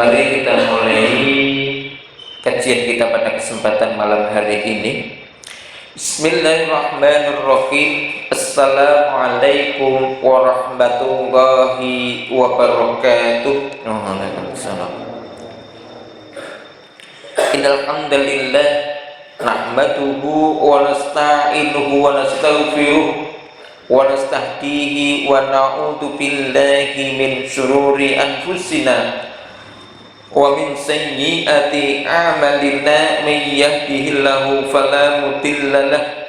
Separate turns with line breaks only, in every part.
Mari kita mulai kajian kita pada kesempatan malam hari ini. Bismillahirrahmanirrahim. Assalamualaikum warahmatullahi wabarakatuh. Waalaikumsalam. Innal hamdalillah nahmaduhu wa nasta'inuhu wa nastaghfiruh wa nastahdihi wa na'udzu billahi min syururi anfusina wa min sayyiati a'malina may yahdihillahu fala mudhillalah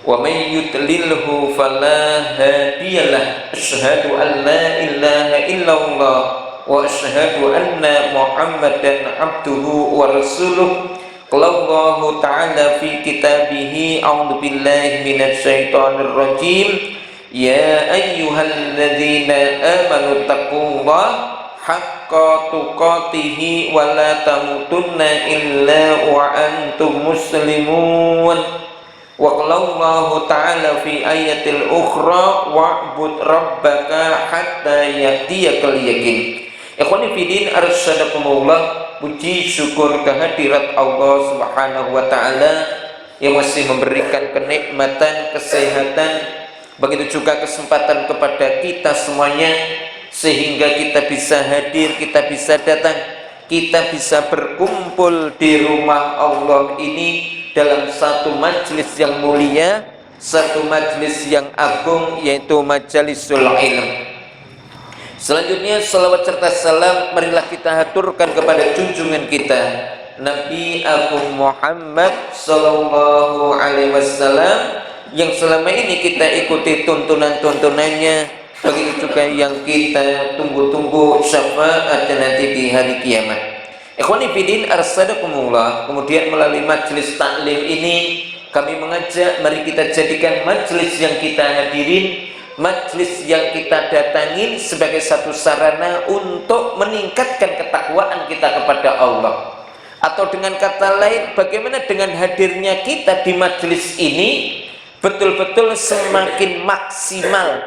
wa may yudlilhu fala hadiyalah. Asyhadu an la ilaha illallah wa asyhadu anna Muhammadan abduhu wa rasuluh. Qala Allah ta'ala fi kitabih, a'udzu billahi minasy syaithanir rajim. Ya ayyuhalladzina amanu taqullaha haqqa tuqatih wa la tamutunna illa wa antum muslimun. Wa qala Allah ta'ala fi ayatil ukhra wa'bud rabbaka hatta ya'tiyakal yaqin. Ikhwani fillah arsyadakumullah. Puji syukur kehadirat Allah Subhanahu wa ta'ala yang masih memberikan kenikmatan, kesehatan, begitu juga kesempatan kepada kita semuanya, sehingga kita bisa hadir, kita bisa datang, kita bisa berkumpul di rumah Allah ini dalam satu majelis yang mulia, satu majelis yang agung, yaitu majalisul ilm. Selanjutnya salawat serta salam marilah kita haturkan kepada junjungan kita Nabi Agung Muhammad sallallahu alaihi wasallam yang selama ini kita ikuti tuntunan-tuntunannya, begitu juga yang kita tunggu-tunggu syafaatnya nanti di hari kiamat. Ikhwani fillah arsadakumullah. Kemudian melalui majelis taklim ini kami mengajak, mari kita jadikan majelis yang kita hadirin, majelis yang kita datangin sebagai satu sarana untuk meningkatkan ketakwaan kita kepada Allah. Atau dengan kata lain, bagaimana dengan hadirnya kita di majelis ini betul-betul semakin maksimal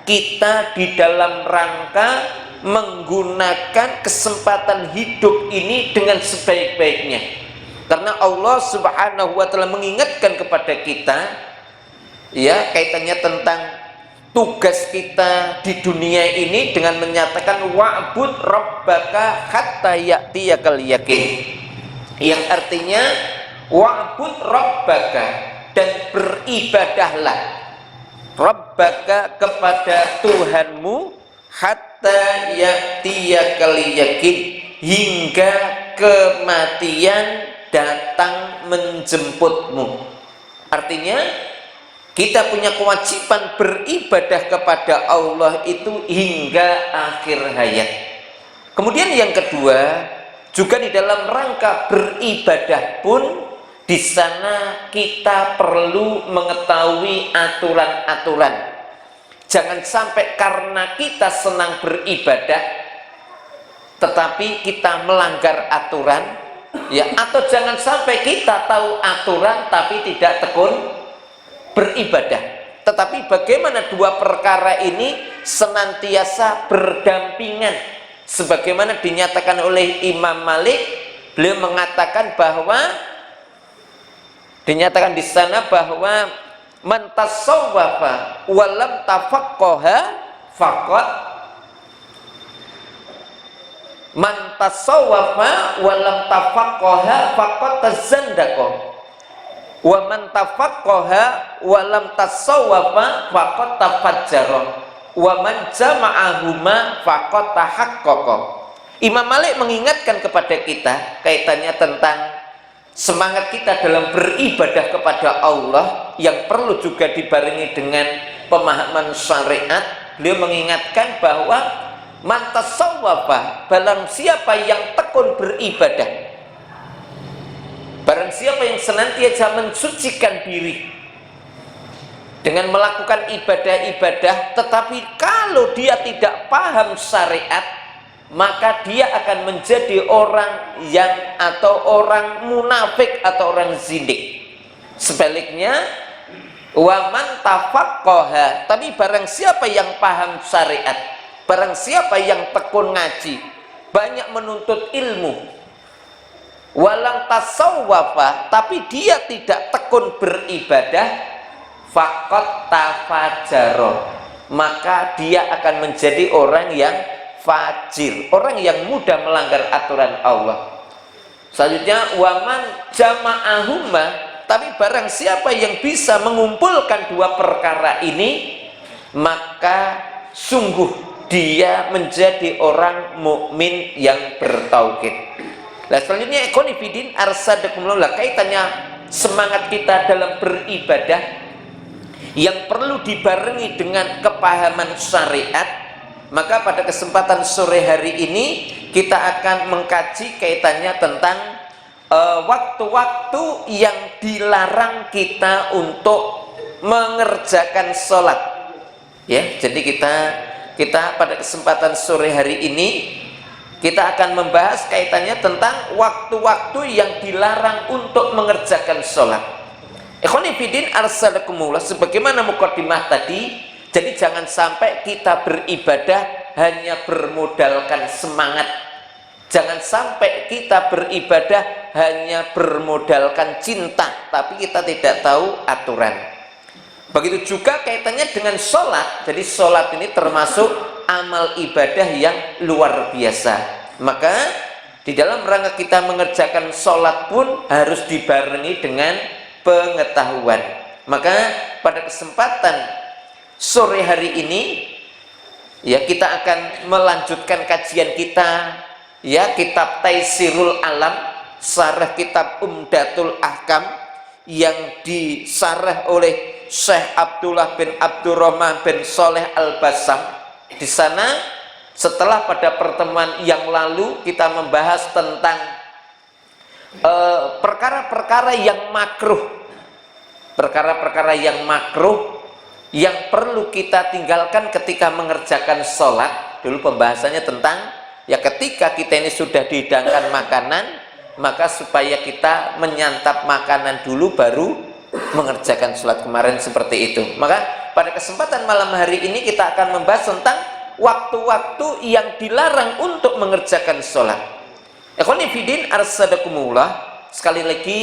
kita di dalam rangka menggunakan kesempatan hidup ini dengan sebaik-baiknya. Karena Allah Subhanahu wa ta'ala mengingatkan kepada kita, ya, kaitannya tentang tugas kita di dunia ini dengan menyatakan wa'bud rabbaka hatta ya'tiyakal yaqin, yang artinya wa'bud rabbaka, dan beribadahlah rabbaka kepada Tuhanmu hatta ya'tiyakal yaqin, hingga kematian datang menjemputmu. Artinya kita punya kewajiban beribadah kepada Allah itu hingga akhir hayat. Kemudian yang kedua, juga di dalam rangka beribadah pun di sana kita perlu mengetahui aturan-aturan. Jangan sampai karena kita senang beribadah tetapi kita melanggar aturan, ya, atau jangan sampai kita tahu aturan tapi tidak tekun beribadah. Tetapi bagaimana dua perkara ini senantiasa berdampingan, sebagaimana dinyatakan oleh Imam Malik. Beliau mengatakan bahwa, dinyatakan di sana bahwa man tasawwafa wa lam tafaqqaha faqad, man tasawwafa wa lam tafaqqaha faqad tazandaqa, wa man tafaqqaha wa lam tasawwafa faqad tafajjara, wa man jama'ahuma faqad tahaqqaqa. Imam Malik mengingatkan kepada kita kaitannya tentang semangat kita dalam beribadah kepada Allah yang perlu juga dibarengi dengan pemahaman syariat. Beliau mengingatkan bahwa man tasawwafa, barang siapa yang tekun beribadah, barang siapa yang senantiasa mensucikan diri dengan melakukan ibadah-ibadah, tetapi kalau dia tidak paham syariat, maka dia akan menjadi orang yang, atau orang munafik atau orang zindik. Sebaliknya, wa man tafaqqaha, tapi barang siapa yang paham syariat, barang siapa yang tekun ngaji, banyak menuntut ilmu, walang tasawwafa, tapi dia tidak tekun beribadah, faqad tafajjara, maka dia akan menjadi orang yang fajir, orang yang mudah melanggar aturan Allah. Selanjutnya, waman jama'ahuma, tapi barang siapa yang bisa mengumpulkan dua perkara ini, maka sungguh dia menjadi orang mukmin yang bertauhid. Nah, selanjutnya ikhwanifidin arsadakumullah, kaitannya semangat kita dalam beribadah yang perlu dibarengi dengan kepahaman syariat. Maka pada kesempatan sore hari ini kita akan mengkaji kaitannya tentang waktu-waktu yang dilarang kita untuk mengerjakan sholat. Ya, jadi kita pada kesempatan sore hari ini kita akan membahas kaitannya tentang waktu-waktu yang dilarang untuk mengerjakan sholat. Ikhwanifidin arsalakumullah, sebagaimana muqaddimah tadi. Jadi jangan sampai kita beribadah hanya bermodalkan semangat. Jangan sampai kita beribadah hanya bermodalkan cinta, tapi kita tidak tahu aturan. Begitu juga kaitannya dengan sholat. Jadi sholat ini termasuk amal ibadah yang luar biasa. Maka di dalam rangka kita mengerjakan sholat pun harus dibarengi dengan pengetahuan. Maka pada kesempatan sore hari ini ya kita akan melanjutkan kajian kita, ya, kitab Taisirul Alam, syarah kitab Umdatul Ahkam yang disarah oleh Syekh Abdullah bin Abdurrahman bin Sholeh Al-Bassam. Di sana setelah pada pertemuan yang lalu kita membahas tentang perkara-perkara yang makruh, perkara-perkara yang makruh yang perlu kita tinggalkan ketika mengerjakan sholat. Dulu pembahasannya tentang ya ketika kita ini sudah dihidangkan makanan, maka supaya kita menyantap makanan dulu baru mengerjakan sholat, kemarin seperti itu. Maka pada kesempatan malam hari ini kita akan membahas tentang waktu-waktu yang dilarang untuk mengerjakan sholat. Ikhwanifidin arsadakumullah, sekali lagi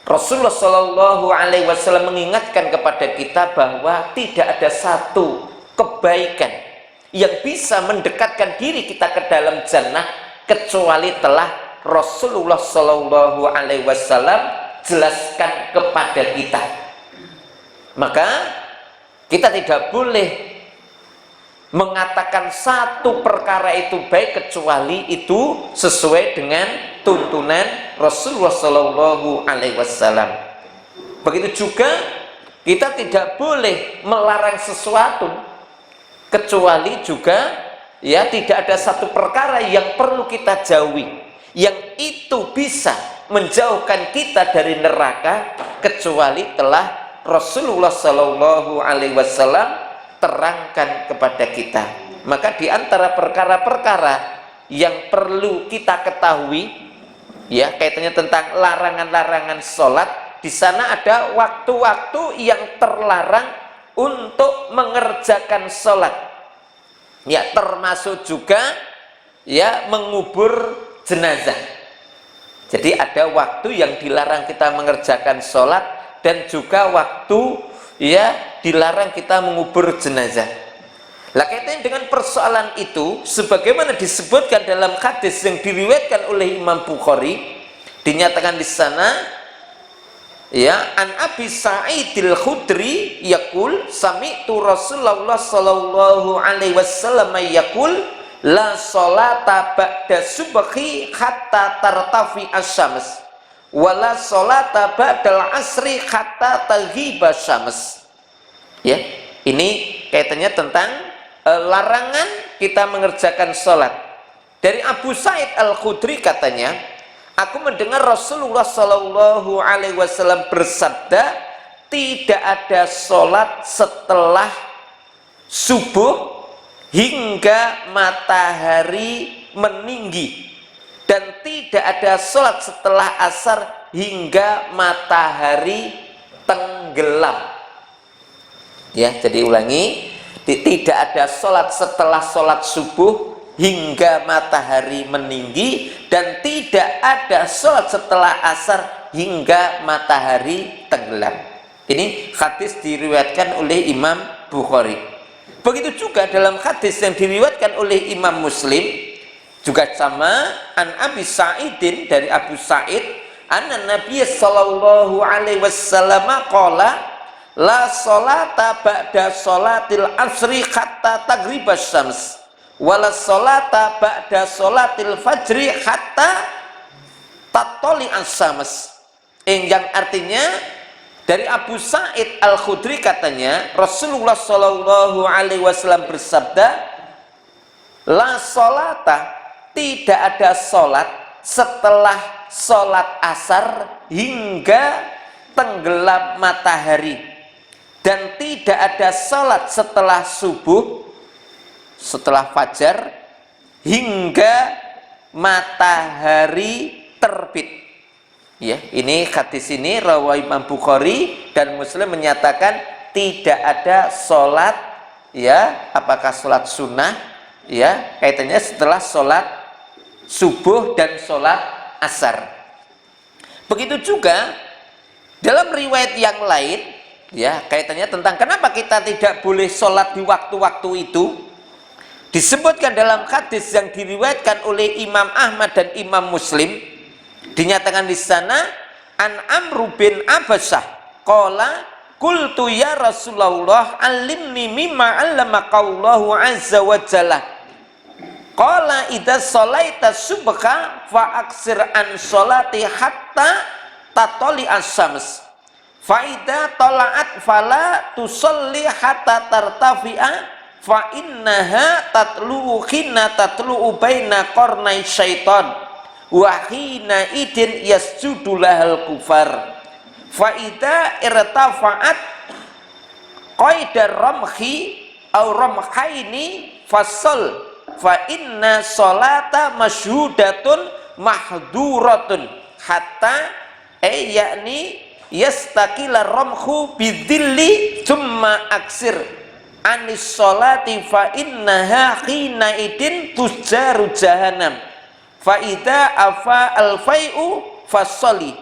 Rasulullah Shallallahu Alaihi Wasallam mengingatkan kepada kita bahwa tidak ada satu kebaikan yang bisa mendekatkan diri kita ke dalam jannah kecuali telah Rasulullah Shallallahu Alaihi Wasallam jelaskan kepada kita. Maka kita tidak boleh mengatakan satu perkara itu baik kecuali itu sesuai dengan tuntunan Rasulullah Shallallahu Alaihi Wasallam. Begitu juga kita tidak boleh melarang sesuatu kecuali juga ya tidak ada satu perkara yang perlu kita jauhi yang itu bisa menjauhkan kita dari neraka kecuali telah Rasulullah Shallallahu Alaihi Wasallam terangkan kepada kita. Maka di antara perkara-perkara yang perlu kita ketahui ya kaitannya tentang larangan-larangan sholat, di sana ada waktu-waktu yang terlarang untuk mengerjakan sholat. Ya, termasuk juga ya mengubur jenazah. Jadi ada waktu yang dilarang kita mengerjakan sholat dan juga waktu ya dilarang kita mengubur jenazah. Lah kaitannya dengan persoalan itu sebagaimana disebutkan dalam hadis yang diriwayatkan oleh Imam Bukhari, dinyatakan di sana ya an Abi Sa'idil Khudri yaqul sami'tu Rasulullah sallallahu alaihi wasallam yaqul la sholata ba'da subhi hatta tartafi asy-syams wala sholata ba'dal asri hatta taghiba syams. Ya, ini kaitannya tentang larangan kita mengerjakan sholat. Dari Abu Sa'id Al-Khudri katanya, aku mendengar Rasulullah Shallallahu Alaihi Wasallam bersabda, tidak ada sholat setelah subuh hingga matahari meninggi, dan tidak ada sholat setelah asar hingga matahari tenggelam. Ya, jadi ulangi, tidak ada sholat setelah sholat subuh hingga matahari meninggi, dan tidak ada sholat setelah asar hingga matahari tenggelam. Ini hadis diriwayatkan oleh Imam Bukhari. Begitu juga dalam hadis yang diriwayatkan oleh Imam Muslim juga sama, an Abi Sa'idin, dari Abu Sa'id, anna Nabi sallallahu alaihi wasallam qala la sholata ba'da sholatil asri hatta taghribas syams wala sholata ba'da sholatil fajri hatta tatoli as-syams. Yang artinya dari Abu Sa'id Al-Khudri katanya, Rasulullah Shallallahu Alaihi Wasallam bersabda, la sholata, tidak ada sholat setelah sholat asar hingga tenggelam matahari, dan tidak ada sholat setelah subuh, setelah fajar hingga matahari terbit. Ya, ini hadis ini rawi Imam Bukhari dan Muslim menyatakan tidak ada sholat, ya, apakah sholat sunnah, ya, kaitannya setelah sholat subuh dan sholat asar. Begitu juga dalam riwayat yang lain, ya, kaitannya tentang kenapa kita tidak boleh sholat di waktu-waktu itu, disebutkan dalam hadis yang diriwayatkan oleh Imam Ahmad dan Imam Muslim. Dinyatakan di sana, an Amr bin Abbasah qala qultu ya Rasulullah alimni mimma 'allamaqallahu azza wa jalla qala idza shalaita subha fa aksir an sholati hatta tatali as-syams fa idza tala'at fala tusalli hatta tartafi'a fa innaha tatlu'u khina tatlu'u baina qarnai syaitan wahina idin yasjudu lahal kufar fa idza irtafa'at qaidar ramhi au ramhaini fasal fa inna sholata masyhudatun mahduratun hatta yakni yastakila ramhu bidzilli thumma aksir anis sholati fa innaha hina idin tuzjaru jahannam faida afa al-fai'u fasoli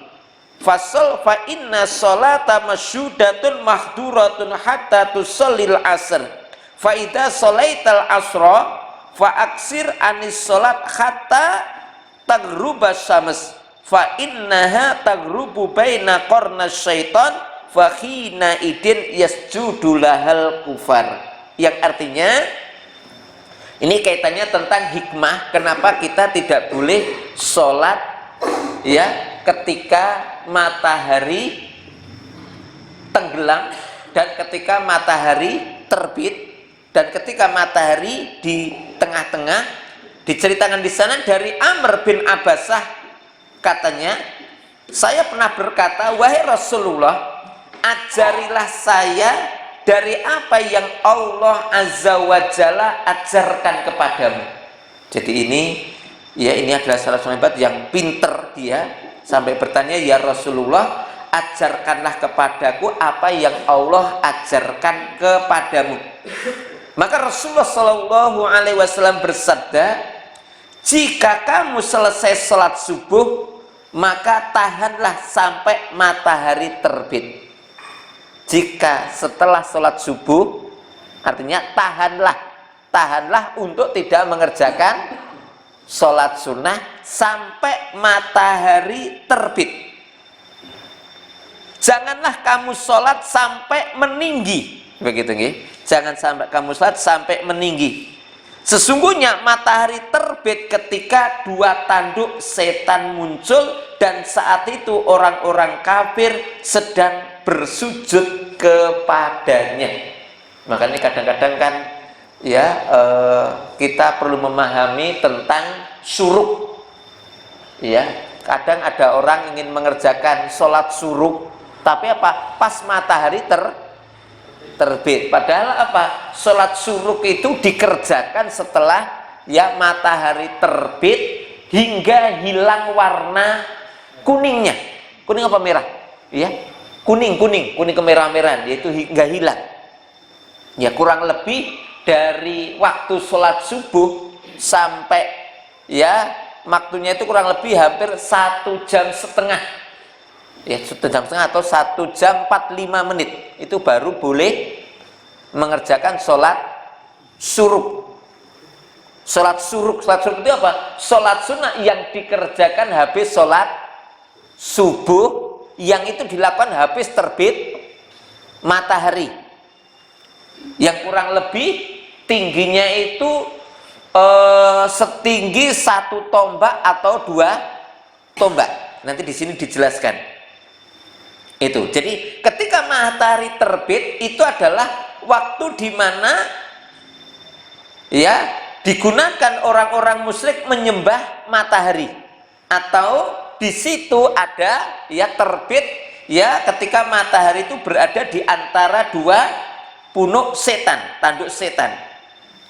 fasol fa inna sholata masyhudatun mahduratun hatta tusallil asr faida sholaital asra fa aksir anis sholat hatta taghruba syams fa innaha taghrubu baina qarna syaitan fa hina idin yasjudu lahal kufar. Yang artinya ini kaitannya tentang hikmah kenapa kita tidak boleh sholat, ya, ketika matahari tenggelam dan ketika matahari terbit dan ketika matahari di tengah-tengah. Diceritakan di sana dari Amr bin Abbasah katanya, saya pernah berkata, wahai Rasulullah, ajarilah saya dari apa yang Allah Azza wa Jalla ajarkan kepadamu. Jadi ini, ya, ini adalah salah satu sahabat yang pinter dia sampai bertanya, ya Rasulullah, ajarkanlah kepadaku apa yang Allah ajarkan kepadamu. Maka Rasulullah Shallallahu Alaihi Wasallam bersabda, jika kamu selesai sholat subuh, maka tahanlah sampai matahari terbit. Jika setelah sholat subuh, artinya tahanlah untuk tidak mengerjakan sholat sunnah sampai matahari terbit. Janganlah kamu sholat sampai meninggi, begitu nggih? Jangan sampai kamu sholat sampai meninggi. Sesungguhnya matahari terbit ketika dua tanduk setan muncul, dan saat itu orang-orang kafir sedang bersujud kepadanya. Makanya kadang-kadang kan, ya, kita perlu memahami tentang syuruk. Ya, kadang ada orang ingin mengerjakan sholat syuruk, tapi apa? Pas matahari terbit. Padahal apa? Sholat syuruk itu dikerjakan setelah, ya, matahari terbit hingga hilang warna kuningnya. Kuning apa merah? Ya, kuning kemerah-merahan, yaitu hingga hilang. Ya, kurang lebih dari waktu sholat subuh sampai ya waktunya itu kurang lebih hampir 1,5 jam, ya 1,5 jam atau 1 jam 45 menit itu baru boleh mengerjakan sholat syuruk. Sholat syuruk itu apa? Sholat sunnah yang dikerjakan habis sholat subuh, yang itu dilakukan habis terbit matahari, yang kurang lebih tingginya itu setinggi 1 tombak atau 2 tombak. Nanti di sini dijelaskan itu. Jadi ketika matahari terbit itu adalah waktu di mana ya digunakan orang-orang musyrik menyembah matahari, atau di situ ada ya terbit ya ketika matahari itu berada di antara 2 punuk setan, tanduk setan.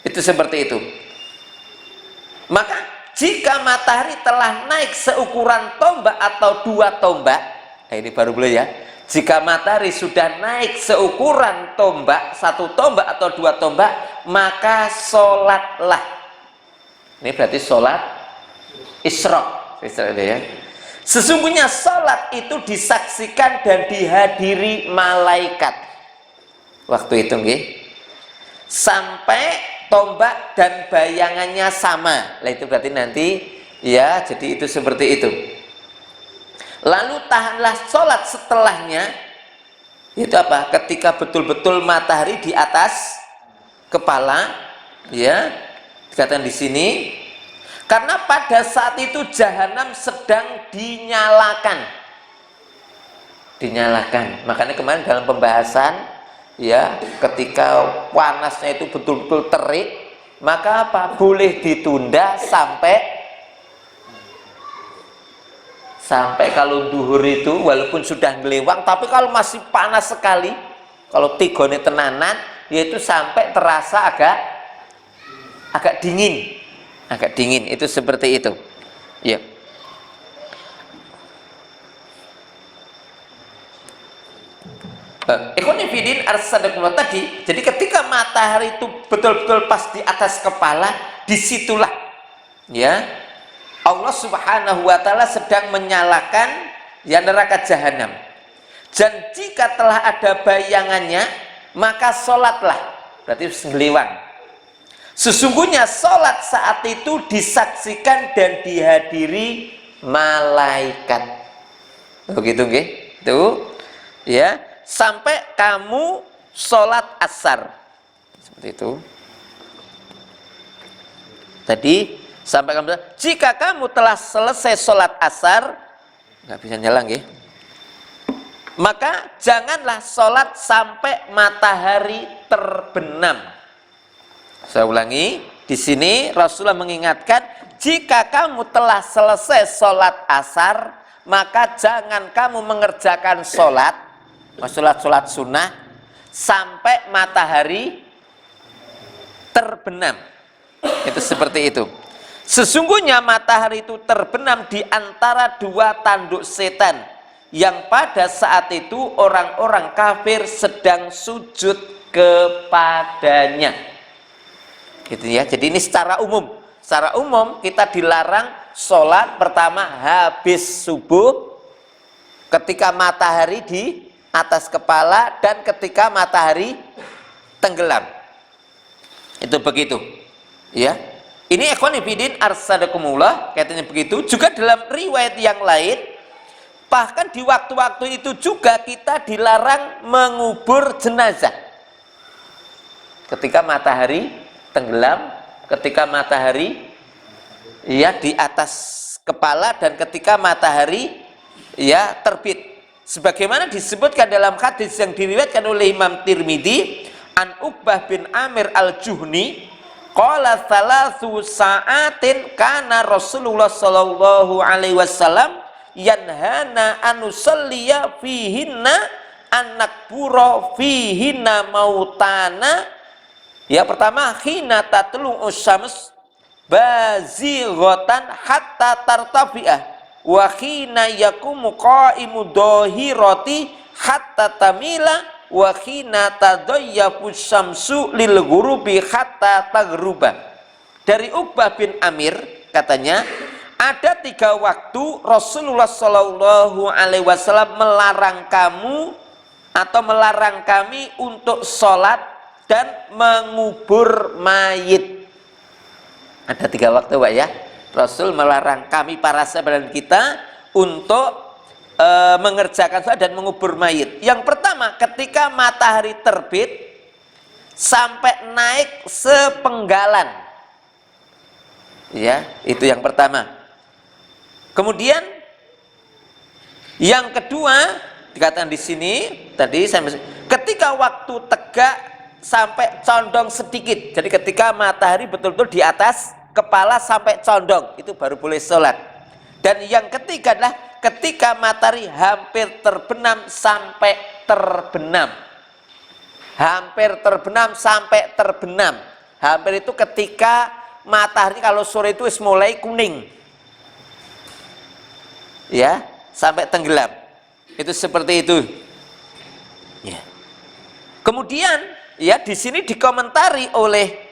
Itu seperti itu. Maka jika matahari telah naik seukuran tombak atau 2 tombak, nah ini baru boleh ya. Jika matahari sudah naik seukuran tombak, 1 tombak atau 2 tombak, maka sholatlah. Ini berarti sholat isyraq. Ya. Sesungguhnya sholat itu disaksikan dan dihadiri malaikat. Waktu itu nggih. Sampai tombak dan bayangannya sama. Lah itu berarti nanti ya, jadi itu seperti itu. Lalu tahanlah sholat setelahnya, itu apa? Ketika betul-betul matahari di atas kepala, ya, dikatakan di sini, karena pada saat itu jahanam sedang dinyalakan. Makanya kemarin dalam pembahasan, ya, ketika panasnya itu betul-betul terik, maka apa? Boleh ditunda sampai kalau duhur itu walaupun sudah ngelewang, tapi kalau masih panas sekali, kalau tigone tenanan, yaitu sampai terasa agak dingin, itu seperti itu. Ya. Ikhwani fillah arsadakumullah tadi, jadi ketika matahari itu betul-betul pas di atas kepala, disitulah ya Allah Subhanahu wa ta'ala sedang menyalakan ya neraka jahanam. Dan jika telah ada bayangannya, maka sholatlah. Berarti ngelewang. Sesungguhnya sholat saat itu disaksikan dan dihadiri malaikat. Begitu nggih? Itu ya, sampai kamu sholat asar. Seperti itu. Tadi sampai kamu, jika kamu telah selesai sholat asar, nggak bisa nyala nggih, maka janganlah sholat sampai matahari terbenam. Saya ulangi, di sini Rasulullah mengingatkan, jika kamu telah selesai sholat asar, maka jangan kamu mengerjakan sholat sunnah sampai matahari terbenam. Itu seperti itu. Sesungguhnya matahari itu terbenam di antara 2 tanduk setan yang pada saat itu orang-orang kafir sedang sujud kepadanya. Gitu ya. Jadi ini secara umum. Secara umum kita dilarang sholat pertama habis subuh, ketika matahari di atas kepala, dan ketika matahari tenggelam. Itu begitu. Ya. Ini ikhwani fillah arsadakumullah, katanya begitu. Juga dalam riwayat yang lain, bahkan di waktu-waktu itu juga kita dilarang mengubur jenazah. Ketika matahari tenggelam, ketika matahari ya di atas kepala, dan ketika matahari ya terbit. Sebagaimana disebutkan dalam hadis yang diriwayatkan oleh Imam Tirmidzi an Uqbah bin Amir al-Juhni, qala thalathu sa'atin kana Rasulullah sallallahu alaihi wasallam yanhana an nusalliya fihinna annakbura fihinna mautana. Ya, pertama, hina tatlu usyams bazighatan hatta tartafi'ah, wa hina yakumu qa'imu dhahirati hatta tamila, wa khina tadayyafu syamsu lil ghurubi hatta taghruba. dari Uqbah bin Amir katanya, ada 3 waktu Rasulullah Shallallahu Alaihi Wasallam melarang kamu atau melarang kami untuk sholat dan mengubur mayit. Ada 3 waktu, Pak ya. Rasul melarang kami para sahabat dan kita untuk mengerjakan sholat dan mengubur mayit. Yang pertama, ketika matahari terbit sampai naik sepenggalan. Ya, itu yang pertama. Kemudian yang kedua dikatakan di sini tadi ketika waktu tegak sampai condong sedikit. Jadi ketika matahari betul-betul di atas kepala sampai condong, itu baru boleh sholat. Dan yang ketiga adalah ketika matahari hampir terbenam sampai terbenam. Hampir terbenam sampai terbenam. Hampir itu ketika matahari kalau sore itu mulai kuning. Ya, sampai tenggelam. Itu seperti itu. Ya. Kemudian ya di sini dikomentari oleh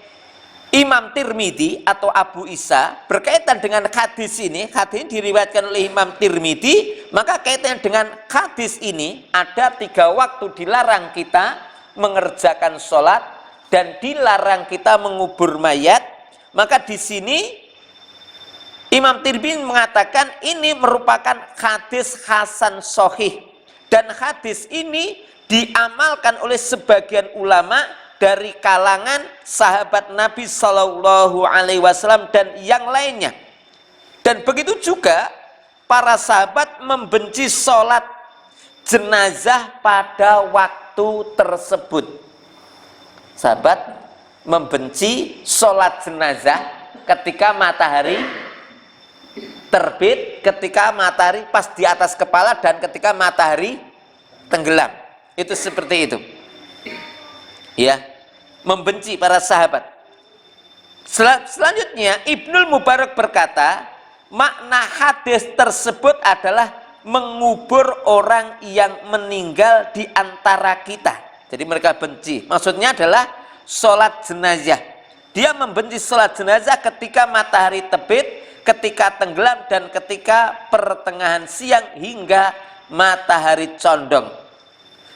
Imam Tirmidzi atau Abu Isa berkaitan dengan hadis ini diriwayatkan oleh Imam Tirmidzi, maka kaitannya dengan hadis ini ada 3 waktu dilarang kita mengerjakan sholat dan dilarang kita mengubur mayat. Maka di sini Imam Tirmidzi mengatakan ini merupakan hadis hasan sahih, dan hadis ini diamalkan oleh sebagian ulama dari kalangan sahabat Nabi Shallallahu Alaihi Wasallam dan yang lainnya. Dan begitu juga para sahabat membenci sholat jenazah pada waktu tersebut. Sahabat membenci sholat jenazah ketika matahari terbit, ketika matahari pas di atas kepala, dan ketika matahari tenggelam. Itu seperti itu. Ya, membenci para sahabat. Selanjutnya Ibnul Mubarak berkata, makna hadis tersebut adalah mengubur orang yang meninggal di antara kita. Jadi mereka benci. Maksudnya adalah sholat jenazah. Dia membenci sholat jenazah ketika matahari terbit, ketika tenggelam, dan ketika pertengahan siang hingga matahari condong.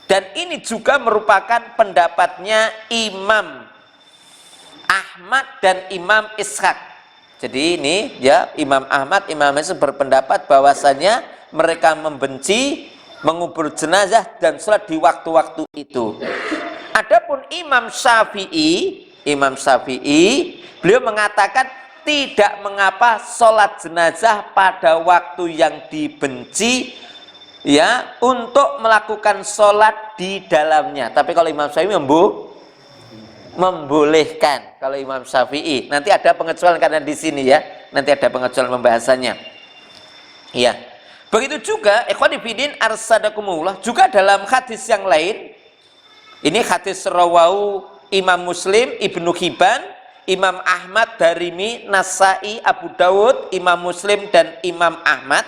Dan ini juga merupakan pendapatnya Imam Ahmad dan Imam Ishaq. Jadi ini ya Imam Ahmad, Imam Ishaq berpendapat bahwasanya mereka membenci mengubur jenazah dan sholat di waktu-waktu itu. Adapun Imam Syafi'i, beliau mengatakan tidak mengapa sholat jenazah pada waktu yang dibenci, ya, untuk melakukan sholat di dalamnya. Tapi kalau Imam Syafi'i membolehkan. Kalau Imam Syafi'i, nanti ada pengecualian karena di sini ya, nanti ada pengecualian pembahasannya. Ya, begitu juga ikhwani fillah arsadakumullah, juga dalam hadis yang lain. Ini hadis rawahu Imam Muslim, Ibnu Hibban, Imam Ahmad, Darimi, Nasai, Abu Dawud, Imam Muslim dan Imam Ahmad.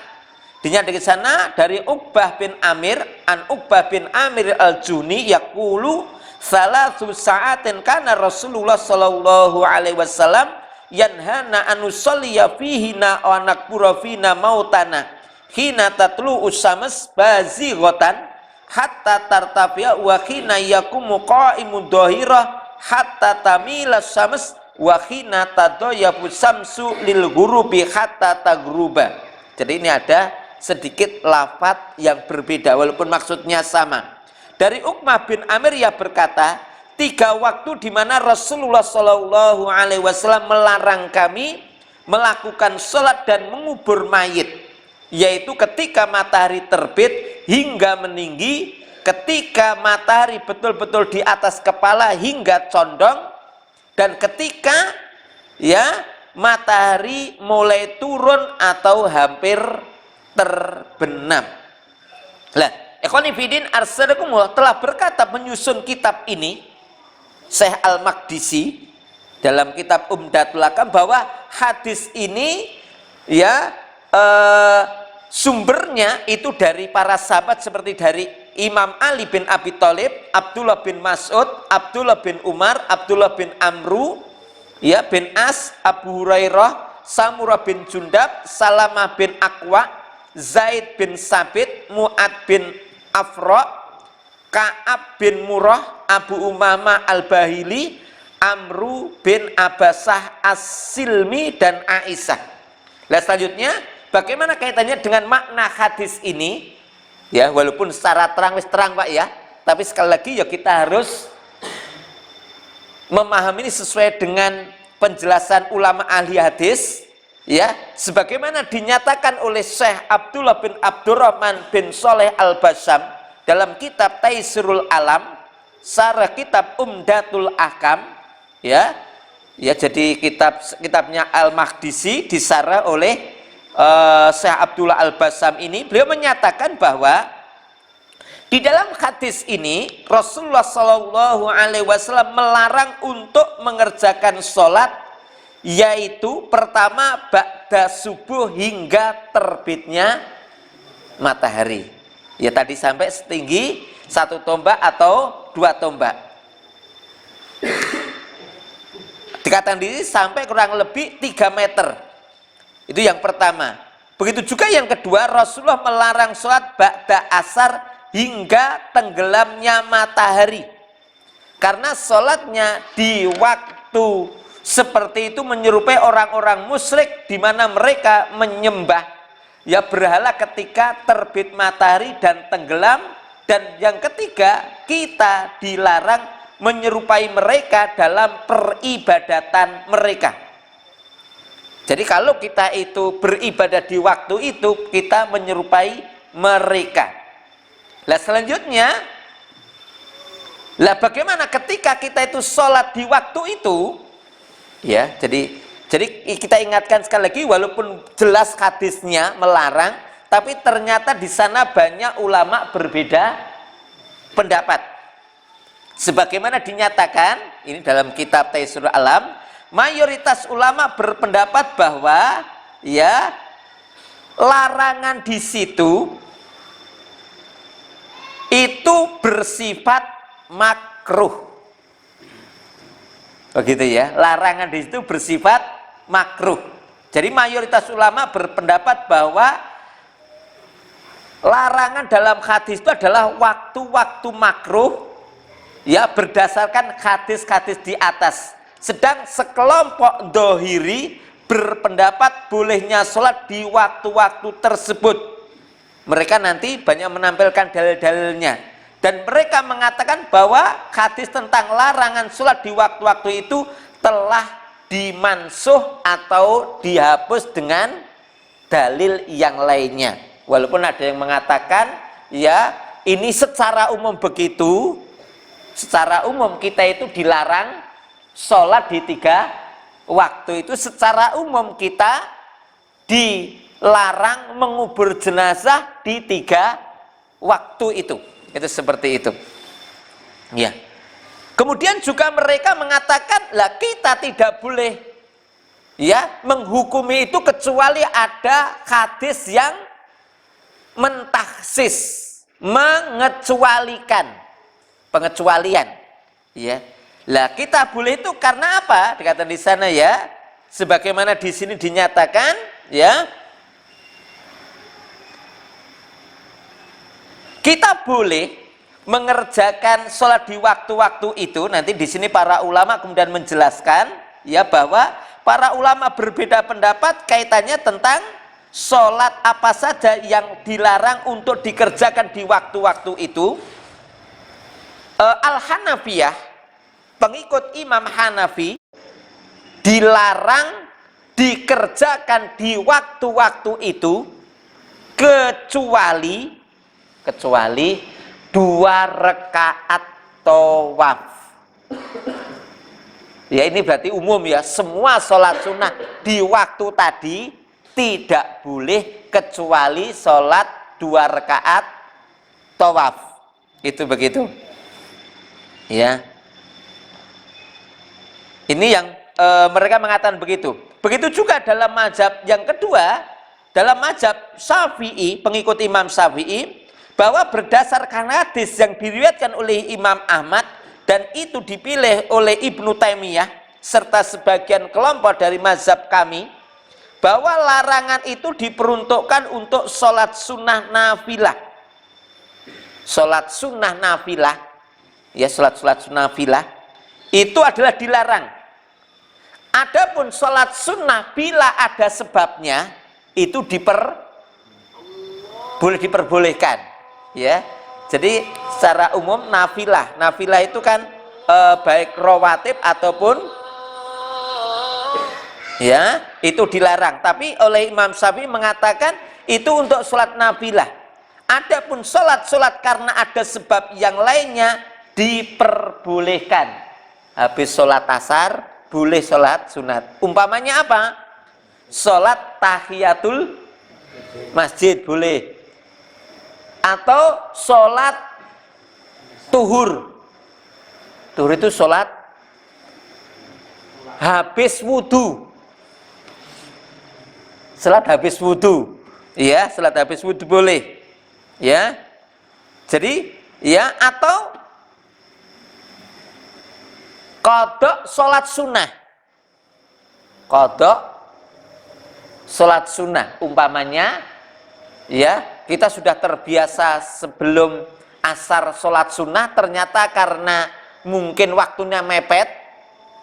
Dinyatakan di sana dari Uqbah bin Amir, an Uqbah bin Amir al-Juni yaqulu salatu sa'atin kana Rasulullah sallallahu alaihi wasallam yanhana an nusalliya fihina wa nakbura fina mautana hina tatlu usams bazighatan hatta tartafiya wa hina yakumu qa'imu dhahirah hatta tamila syams wa hina tadayabu samsu lil ghurubi hatta tagruba. Jadi ini ada sedikit lafaz yang berbeda walaupun maksudnya sama. Dari Uqbah bin Amir ya berkata, 3 waktu di mana Rasulullah Shallallahu Alaihi Wasallam melarang kami melakukan sholat dan mengubur mayit, yaitu ketika matahari terbit hingga meninggi, ketika matahari betul-betul di atas kepala hingga condong, dan ketika ya matahari mulai turun atau hampir terbenam. Lah, ikhwani fillah arsadakumullah telah berkata menyusun kitab ini Syekh Al-Maqdisi dalam kitab Umdatul Ahkam bahwa hadis ini ya sumbernya itu dari para sahabat seperti dari Imam Ali bin Abi Thalib, Abdullah bin Mas'ud, Abdullah bin Umar, Abdullah bin Amru, ya bin As, Abu Hurairah, Samurah bin Jundab, Salamah bin Aqwa, Zaid bin Sabit, Mu'ad bin Afra, Ka'ab bin Murrah, Abu Umamah Al-Bahili, Amru bin Abasah As-Silmi, dan Aisyah. Nah, selanjutnya bagaimana kaitannya dengan makna hadis ini? Ya, walaupun secara terang Pak ya, tapi sekali lagi ya kita harus memahami ini sesuai dengan penjelasan ulama ahli hadis, ya, sebagaimana dinyatakan oleh Syekh Abdullah bin Abdurrahman bin Sholeh Al-Basyam dalam kitab Taisirul Alam, sarah kitab Umdatul Ahkam, ya. Ya, jadi kitabnya Al-Mahdisi disarah oleh Syekh Abdullah Al-Basyam ini. Beliau menyatakan bahwa di dalam hadis ini Rasulullah Shallallahu Alaihi Wasallam melarang untuk mengerjakan sholat, yaitu pertama ba'da subuh hingga terbitnya matahari. Ya, tadi sampai setinggi 1 tombak atau 2 tombak. Dikatakan diri sampai kurang lebih 3 meter. Itu yang pertama. Begitu juga yang kedua, Rasulullah melarang sholat ba'da asar hingga tenggelamnya matahari. Karena sholatnya di waktu seperti itu menyerupai orang-orang musyrik, di mana mereka menyembah ya berhala ketika terbit matahari dan tenggelam. Dan yang ketiga, kita dilarang menyerupai mereka dalam peribadatan mereka. Jadi kalau kita itu beribadah di waktu itu, kita menyerupai mereka. Nah, selanjutnya, lah bagaimana ketika kita itu sholat di waktu itu? Ya, jadi kita ingatkan sekali lagi, walaupun jelas hadisnya melarang, tapi ternyata di sana banyak ulama berbeda pendapat. Sebagaimana dinyatakan ini dalam kitab Taisirul Alam, mayoritas ulama berpendapat bahwa ya larangan di situ itu bersifat makruh. Begitu ya, larangan di situ bersifat makruh. Jadi mayoritas ulama berpendapat bahwa larangan dalam hadis itu adalah waktu-waktu makruh, ya, berdasarkan hadis-hadis di atas. Sedang sekelompok dohiri berpendapat bolehnya sholat di waktu-waktu tersebut. Mereka nanti banyak menampilkan dalil-dalilnya. Dan mereka mengatakan bahwa hadis tentang larangan sholat di waktu-waktu itu telah dimansuh atau dihapus dengan dalil yang lainnya. Walaupun ada yang mengatakan, ya, ini secara umum begitu. Secara umum kita itu dilarang sholat di 3 waktu itu. Secara umum kita dilarang mengubur jenazah di 3 waktu itu. Itu seperti itu. Ya. Kemudian juga mereka mengatakan, lah kita tidak boleh ya menghukumi itu kecuali ada hadis yang mentaksis, mengecualikan, pengecualian, ya. Lah kita boleh itu karena apa? Dikatakan di sana ya, sebagaimana di sini dinyatakan, ya. Kita boleh mengerjakan sholat di waktu-waktu itu. Nanti di sini para ulama kemudian menjelaskan, ya, bahwa para ulama berbeda pendapat kaitannya tentang sholat apa saja yang dilarang untuk dikerjakan di waktu-waktu itu. Al-Hanafiyah, pengikut Imam Hanafi, dilarang dikerjakan di waktu-waktu itu kecuali 2 rakaat tawaf. Ya, ini berarti umum ya, semua sholat sunnah di waktu tadi tidak boleh kecuali sholat 2 rakaat tawaf. Itu begitu. Ya. Ini yang mereka mengatakan begitu. Begitu juga dalam mazhab yang kedua, dalam mazhab Syafi'i, pengikut Imam Syafi'i, bahwa berdasarkan hadis yang diriwayatkan oleh Imam Ahmad dan itu dipilih oleh Ibnu Taimiyah, serta sebagian kelompok dari mazhab kami bahwa larangan itu diperuntukkan untuk sholat sunnah nafilah. Sholat sunnah nafilah, ya sholat sunnah nafilah itu adalah dilarang. Adapun sholat sunnah bila ada sebabnya itu boleh diperbolehkan, ya. Jadi secara umum nafilah itu kan baik rawatib ataupun ya itu dilarang. Tapi oleh Imam Syafi'i mengatakan itu untuk sholat nafilah. Adapun sholat karena ada sebab yang lainnya diperbolehkan. Habis sholat asar boleh sholat sunat. Umpamanya apa? Sholat tahiyatul masjid boleh, atau sholat tuhur. Tuhur itu sholat habis wudhu. Sholat habis wudhu, ya, sholat habis wudhu boleh, ya. Jadi, ya, atau qadha sholat sunnah. Qadha sholat sunnah, umpamanya, ya, kita sudah terbiasa sebelum asar sholat sunnah, ternyata karena mungkin waktunya mepet,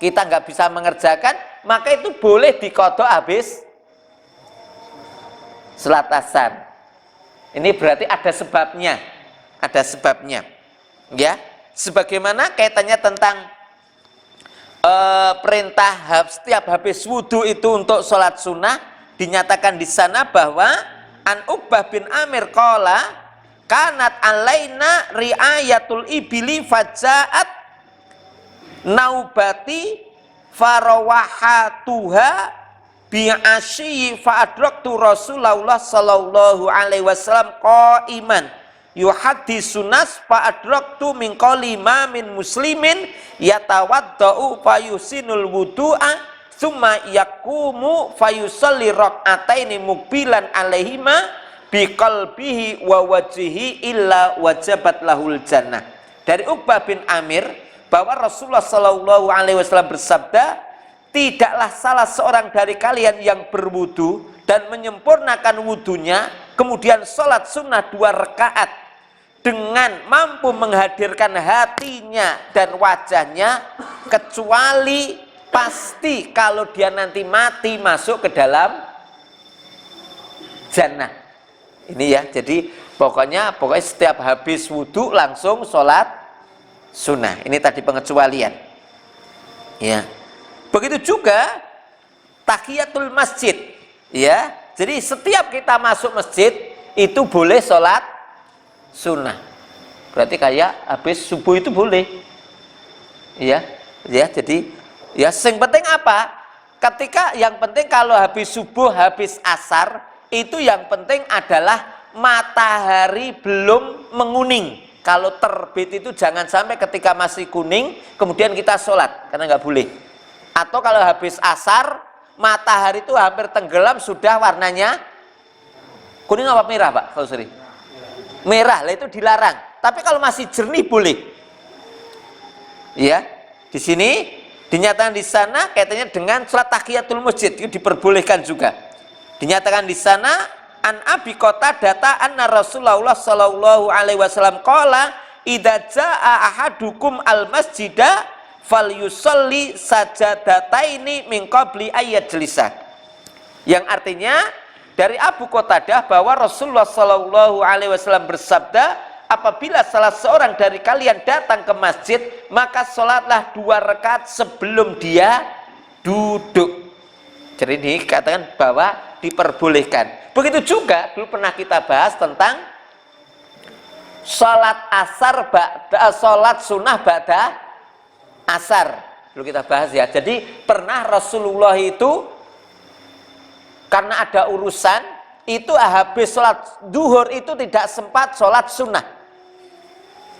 kita nggak bisa mengerjakan, maka itu boleh diqadha habis sholat asar. Ini berarti ada sebabnya, ya. Sebagaimana kaitannya tentang perintah setiap habis wudhu itu untuk sholat sunnah, dinyatakan di sana bahwa An Uqbah bin Amir qala kanat alaina riayatul ibili fajaat naubati farawahatuha bi'asyi fa'adraktu Rasulullah sallallahu alaihi wasallam qa'iman yuhaddisu nas fa'adraktu min qali ma min muslimin yatawaddau fayusinul wudu'a tsumma yaqumu fayusalli rak'ataini mukbilan alaihima biqalbihi wa wajhihi illa wajabat lahul jannah. Dari Uqbah bin Amir bahwa Rasulullah sallallahu alaihi wasallam bersabda, tidaklah salah seorang dari kalian yang berwudu dan menyempurnakan wudunya kemudian sholat sunnah 2 rakaat dengan mampu menghadirkan hatinya dan wajahnya, kecuali pasti kalau dia nanti mati masuk ke dalam jannah. Ini ya, jadi pokoknya setiap habis wudhu langsung sholat sunnah. Ini tadi pengecualian, ya. Begitu juga tahiyatul masjid, ya. Jadi setiap kita masuk masjid itu boleh sholat sunnah. Berarti kayak habis subuh itu boleh, ya. Jadi ya, yang penting apa? Ketika yang penting kalau habis subuh, habis asar, itu yang penting adalah matahari belum menguning. Kalau terbit itu jangan sampai ketika masih kuning, kemudian kita sholat, karena nggak boleh. Atau kalau habis asar, matahari itu hampir tenggelam, sudah warnanya kuning apa merah, Pak? Kalau sering merah, lah itu dilarang. Tapi kalau masih jernih boleh. Ya, di sini dinyatakan di sana kaitannya dengan sholat tahiyatul masjid itu diperbolehkan juga. Dinyatakan di sana an Abi Qatadah anna Rasulullah sallallahu alaihi wasallam qala idza jaa ahadukum al masjida falyusalli sajadataini min qabli ayyajlisa. Yang artinya dari Abu Qatadah bahwa Rasulullah sallallahu alaihi wasallam bersabda, apabila salah seorang dari kalian datang ke masjid, maka sholatlah 2 rakaat sebelum dia duduk. Jadi ini katakan bahwa diperbolehkan. Begitu juga dulu pernah kita bahas tentang sholat asar sholat sunnah ba'da asar. Dulu kita bahas ya. Jadi pernah Rasulullah itu karena ada urusan, itu habis sholat duhur itu tidak sempat sholat sunnah.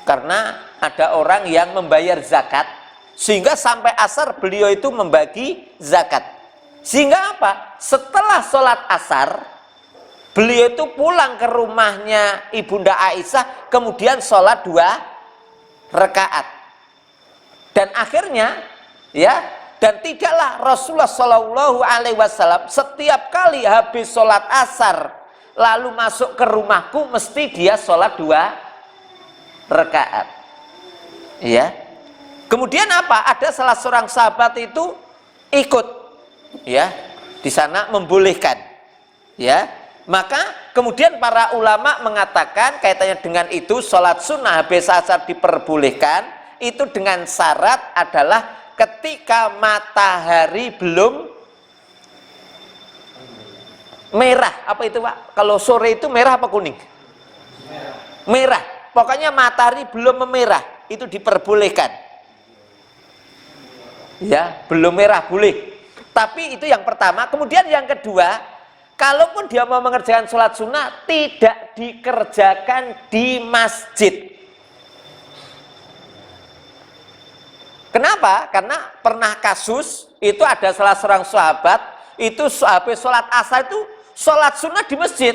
Karena ada orang yang membayar zakat, sehingga sampai asar beliau itu membagi zakat. Sehingga apa? Setelah sholat asar, beliau itu pulang ke rumahnya Ibunda Aisyah, kemudian sholat 2 rakaat. Dan akhirnya, ya, Dan tidaklah Rasulullah Shallallahu Alaihi Wasallam setiap kali habis sholat asar lalu masuk ke rumahku mesti dia sholat 2 rakaat. Ya. Kemudian apa? Ada salah seorang sahabat itu ikut, ya, di sana membolehkan, ya. Maka kemudian para ulama mengatakan kaitannya dengan itu sholat sunnah habis asar diperbolehkan itu dengan syarat adalah ketika matahari belum merah. Apa itu Pak? Kalau sore itu merah apa kuning? Merah. Pokoknya matahari belum memerah itu diperbolehkan. Ya, belum merah boleh. Tapi itu yang pertama. Kemudian yang kedua, kalaupun dia mau mengerjakan sholat sunnah tidak dikerjakan di masjid. Kenapa? Karena pernah kasus itu ada salah seorang sahabat itu habis sholat asar itu sholat sunnah di masjid.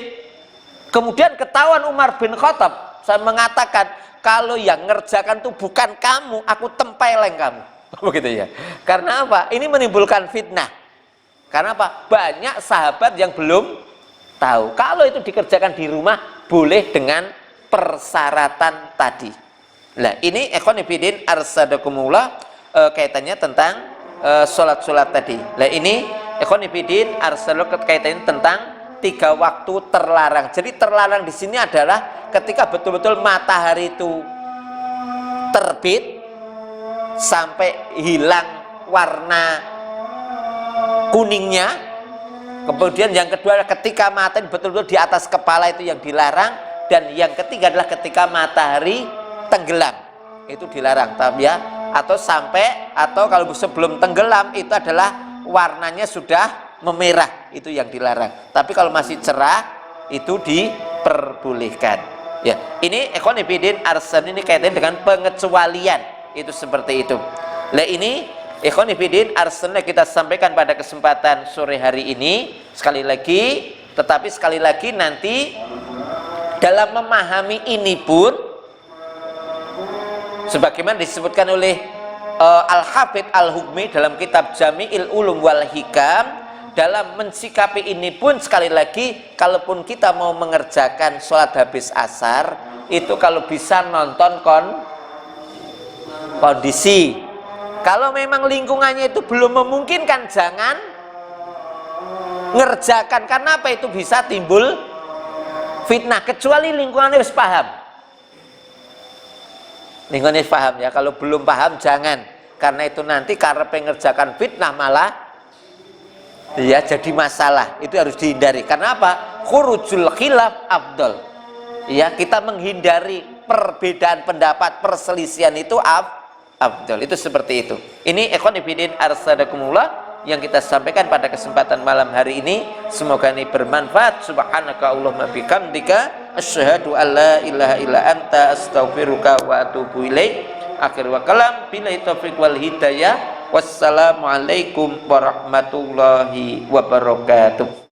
Kemudian ketahuan Umar bin Khattab, saya mengatakan kalau yang ngerjakan itu bukan kamu, aku tempeleng kamu. Begitu ya. Karena apa? Ini menimbulkan fitnah. Karena apa? Banyak sahabat yang belum tahu. Kalau itu dikerjakan di rumah boleh dengan persyaratan tadi. Nah, ini ikhwan fillah arsadakumullah kaitannya tentang sholat-sholat tadi. Nah, ini ikhwan fillah arsadakumullah kaitannya tentang 3 waktu terlarang. Jadi terlarang di sini adalah ketika betul-betul matahari itu terbit sampai hilang warna kuningnya. Kemudian yang kedua ketika matahari betul-betul di atas kepala itu yang dilarang. Dan yang ketiga adalah ketika matahari tenggelam, itu dilarang. Tapi ya, atau sampai, atau kalau sebelum tenggelam itu adalah warnanya sudah memerah, itu yang dilarang. Tapi kalau masih cerah itu diperbolehkan. Ya, ini ikhwan fillah arsan ini kaitannya dengan pengecualian, itu seperti itu. Nah, ini ikhwan fillah arsan kita sampaikan pada kesempatan sore hari ini sekali lagi, tetapi sekali lagi nanti dalam memahami ini pun sebagaimana disebutkan oleh Al-Hafidh Al-Hukmi dalam kitab Jami'il Ulum wal Hikam, dalam mensikapi ini pun sekali lagi, kalaupun kita mau mengerjakan sholat habis asar itu kalau bisa nonton kondisi. Kalau memang lingkungannya itu belum memungkinkan, jangan ngerjakan. Karena apa? Itu bisa timbul fitnah, kecuali lingkungannya harus paham. Lingkungannya paham ya. Kalau belum paham jangan, karena itu nanti karena pengerjakan fitnah malah ya jadi masalah. Itu harus dihindari. Karena apa? Khurujul khilaf afdal. Ya, kita menghindari perbedaan pendapat, perselisihan itu afdal. Itu seperti itu. Ini ikhwan fillah arsadakumullah yang kita sampaikan pada kesempatan malam hari ini. Semoga ini bermanfaat. Subhanaka Allahumma bihamdika asyhadu an la ilaha illa anta astaghfiruka wa atubu ilaik. Akhir wa kalam billahi taufiq wal hidayah. Wassalamualaikum warahmatullahi wabarakatuh.